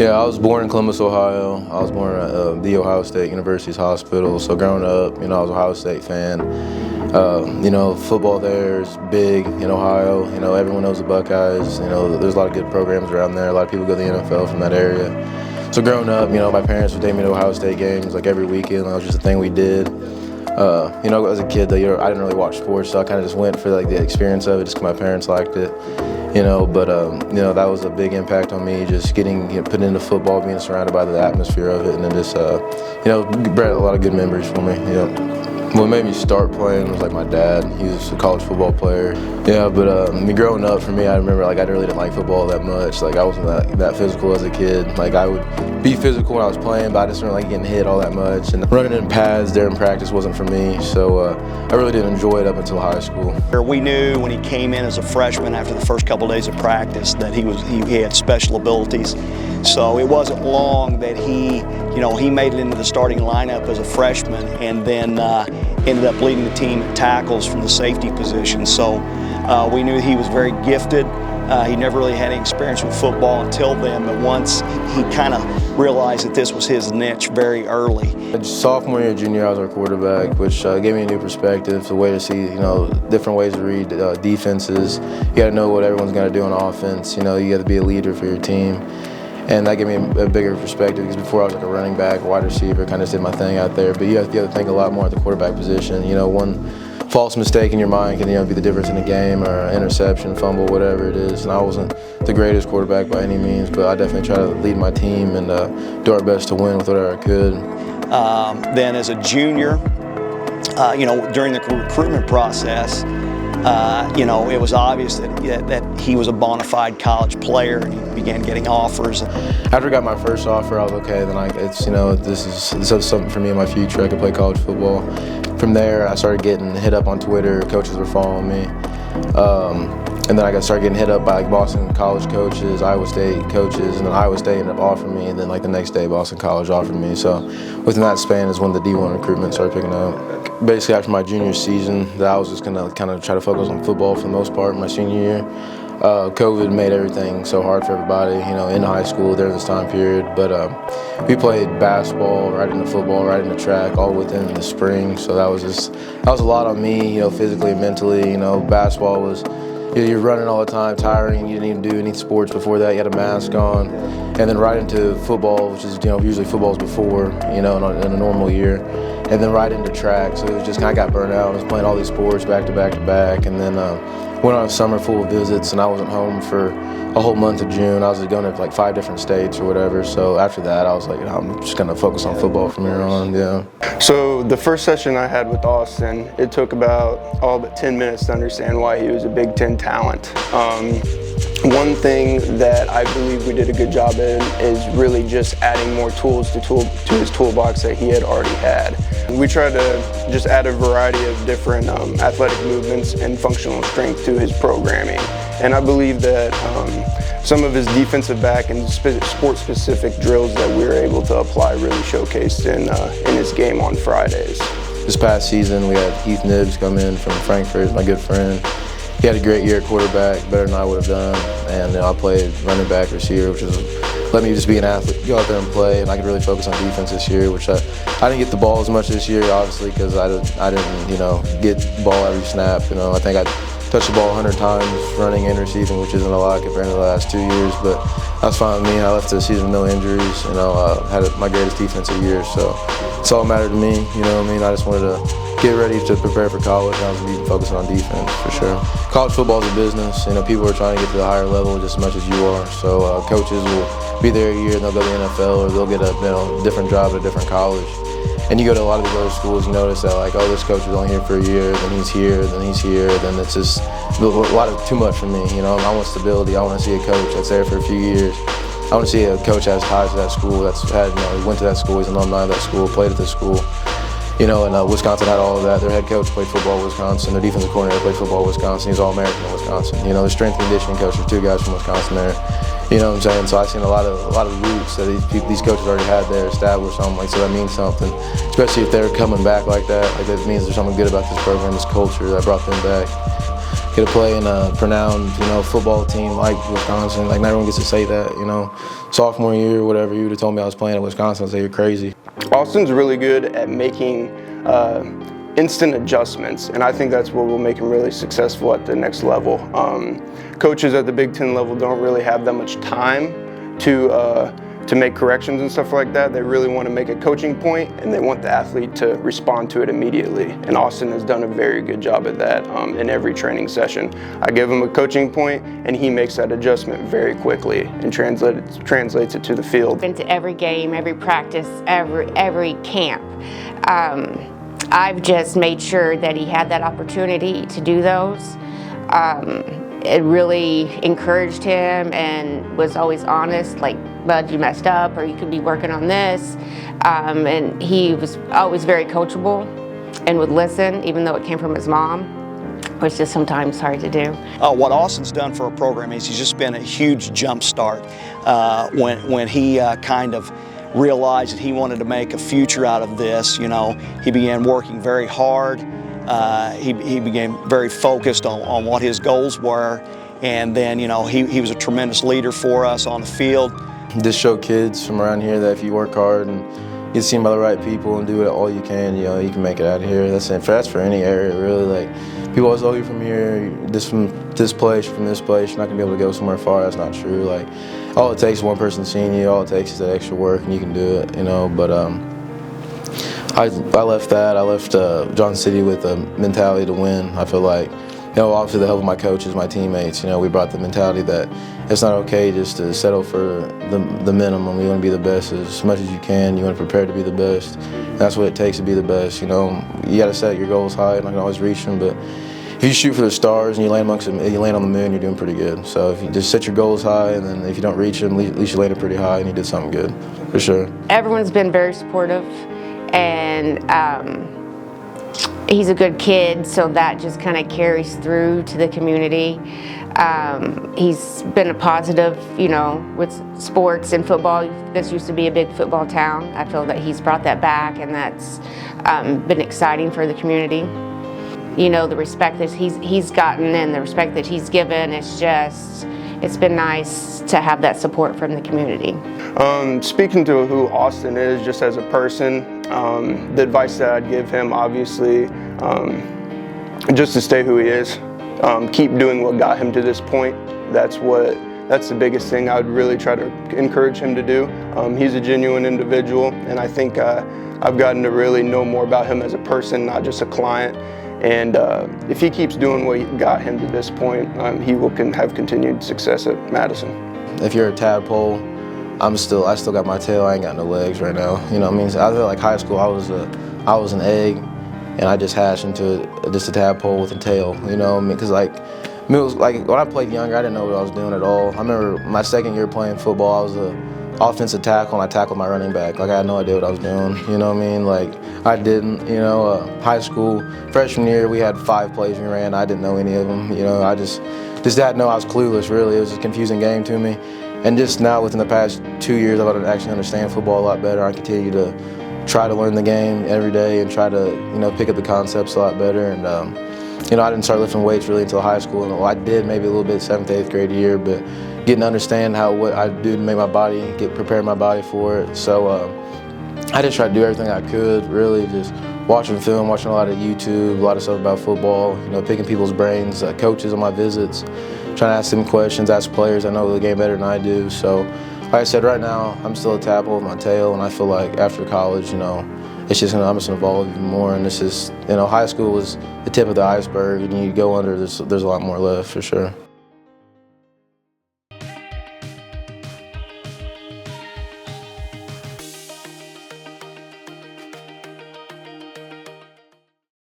Yeah, I was born in Columbus, Ohio. I was born at the Ohio State University's hospital. So growing up, I was a Ohio State fan. Football there is big in Ohio. Everyone knows the Buckeyes. There's a lot of good programs around there. A lot of people go to the NFL from that area. So growing up, my parents would take me to Ohio State games like every weekend. That was just a thing we did. As a kid, though, I didn't really watch sports, so I kind of just went for like the experience of it, just because my parents liked it. That was a big impact on me, just getting put into football, being surrounded by the atmosphere of it, and then just brought a lot of good memories for me. What made me start playing was like my dad. He was a college football player. Growing up, for me, I remember I really didn't like football that much. I wasn't that physical as a kid. I would be physical when I was playing, but I just didn't like getting hit all that much. And running in pads there in practice wasn't for me. So I really didn't enjoy it up until high school. We knew when he came in as a freshman after the first couple of days of practice that he had special abilities. So it wasn't long that he made it into the starting lineup as a freshman, and then ended up leading the team at tackles from the safety position. So we knew he was very gifted. He never really had any experience with football until then, but once he kind of realized that this was his niche very early. Sophomore year, junior year, I was our quarterback, which gave me a new perspective, a way to see, different ways to read defenses. You got to know what everyone's going to do on offense. You got to be a leader for your team. And that gave me a bigger perspective, because before I was like a running back, wide receiver, kind of just did my thing out there. But you have to think a lot more at the quarterback position. One false mistake in your mind can be the difference in a game, or an interception, fumble, whatever it is. And I wasn't the greatest quarterback by any means, but I definitely try to lead my team and do our best to win with whatever I could. Then as a junior, during the recruitment process, it was obvious that he was a bona fide college player, and he began getting offers. After I got my first offer, I was okay. Then this is something for me in my future. I could play college football. From there, I started getting hit up on Twitter. Coaches were following me, and then I started getting hit up by Boston College coaches, Iowa State coaches, and then Iowa State ended up offering me. And then the next day, Boston College offered me. So within that span is when the D1 recruitment started picking up. Basically, after my junior season, I was just gonna kind of try to focus on football for the most part. My senior year, COVID made everything so hard for everybody, in high school during this time period. But we played basketball, right into football, right into track, all within the spring. So that was a lot on me, physically and mentally. Basketball was, you're running all the time, tiring. You didn't even do any sports before that. You had a mask on, and then right into football, which is usually football's before, in a normal year. And then right into track, so it was just I got burnt out. I was playing all these sports back to back to back, and then went on a summer full of visits, and I wasn't home for a whole month of June. I was going to 5 different states or whatever. So after that, I was like, I'm just gonna focus on football from here on. Yeah. So the first session I had with Austin, it took about all but 10 minutes to understand why he was a Big Ten talent. One thing that I believe we did a good job in is really just adding more tools to his toolbox that he had already had. We tried to just add a variety of different athletic movements and functional strength to his programming. And I believe that some of his defensive back and sport-specific drills that we were able to apply really showcased in his game on Fridays. This past season, we had Heath Nibbs come in from Frankfurt, my good friend. He had a great year at quarterback, better than I would have done, and I played running back, receiver, which let me just be an athlete, go out there and play, and I could really focus on defense this year, which I didn't get the ball as much this year, obviously, because I didn't get the ball every snap. I think I touched the ball 100 times running and receiving, which isn't a lot compared to the last 2 years, but that's fine with me. I left the season with no injuries, had my greatest defensive year, so it's all mattered to me. I just wanted to get ready to prepare for college, and I was going to be focusing on defense for sure. College football is a business. People are trying to get to the higher level just as much as you are. So coaches will be there a year and they'll go to the NFL, or they'll get a different job at a different college. And you go to a lot of these other schools, you notice that this coach is only here for a year, then he's here, then it's just a lot of too much for me. I want stability. I want to see a coach that's there for a few years. I want to see a coach that has ties to that school, that's had, went to that school, he's an alumni of that school, played at this school. And Wisconsin had all of that. Their head coach played football at Wisconsin. Their defensive coordinator played football at Wisconsin. He's All-American in Wisconsin. Their strength and conditioning coach are 2 guys from Wisconsin there. You know what I'm saying? So I've seen a lot of roots that these coaches already had there established. So that means something, especially if they're coming back like that. That means there's something good about this program, this culture that brought them back. get to play in a renowned, football team like Wisconsin. Like, not everyone gets to say that, Sophomore year or whatever, you would have told me I was playing at Wisconsin, I'd say you're crazy. Austin's really good at making instant adjustments, and I think that's what will make him really successful at the next level. Coaches at the Big Ten level don't really have that much time to make corrections and stuff like that. They really want to make a coaching point, and they want the athlete to respond to it immediately. And Austin has done a very good job at that in every training session. I give him a coaching point, and he makes that adjustment very quickly and translates it to the field. Into every game, every practice, every camp. I've just made sure that he had that opportunity to do those. It really encouraged him and was always honest, like, bud, you messed up, or you could be working on this. And he was always very coachable and would listen, even though it came from his mom, which is sometimes hard to do. What Austin's done for a program is he's just been a huge jump start. When he kind of realized that he wanted to make a future out of this, he began working very hard. He became very focused on what his goals were, and then he was a tremendous leader for us on the field. Just show kids from around here that if you work hard and get seen by the right people and do it all you can, you can make it out of here. That's for any area, really. Like, people always, oh, you're from here, from this place, you're not gonna be able to go somewhere far. That's not true. Like, all it takes is one person seeing you. All it takes is that extra work, and you can do it. But I left that. I left Johnston City with a mentality to win. I feel like, obviously the help of my coaches, my teammates, we brought the mentality that it's not okay just to settle for the minimum. You want to be the best as much as you can. You want to prepare to be the best. And that's what it takes to be the best. You got to set your goals high. You're not going to always reach them, but if you shoot for the stars and you land on the moon, you're doing pretty good. So if you just set your goals high, and then if you don't reach them, at least you landed pretty high and you did something good, for sure. Everyone's been very supportive, and he's a good kid, so that just kind of carries through to the community. He's been a positive, with sports and football. This used to be a big football town. I feel that he's brought that back, and that's been exciting for the community. The respect that he's gotten and the respect that he's given, it's been nice to have that support from the community. Speaking to who Austin is just as a person, the advice that I'd give him, obviously, just to stay who he is. Keep doing what got him to this point. That's the biggest thing I would really try to encourage him to do. He's a genuine individual, and I think I've gotten to really know more about him as a person, not just a client. And if he keeps doing what got him to this point, he will have continued success at Madison. If you're a tadpole, I still got my tail. I ain't got no legs right now. I feel like high school, I was an egg, and I just hatched into just a tadpole with a tail. Because it was like when I played younger, I didn't know what I was doing at all. I remember my second year playing football, I was an offensive tackle, and I tackled my running back. Like, I had no idea what I was doing. Like, I didn't. High school, freshman year, we had 5 plays we ran. I didn't know any of them. I just didn't know. I was clueless, really. It was a confusing game to me. And just now, within the past 2 years, I've gotten to actually understand football a lot better. I continue to try to learn the game every day and try to, pick up the concepts a lot better. And, I didn't start lifting weights really until high school. And I did maybe a little bit 7th, 8th grade year, but getting to understand what I do to make my body, prepare my body for it. So I just tried to do everything I could, really, just watching film, watching a lot of YouTube, a lot of stuff about football, picking people's brains, coaches on my visits, trying to ask them questions, ask players that know the game better than I do. So, like I said, right now, I'm still a tadpole with my tail, and I feel like after college, I'm just gonna evolve even more. And this is, high school was the tip of the iceberg, and you go under, there's a lot more left, for sure.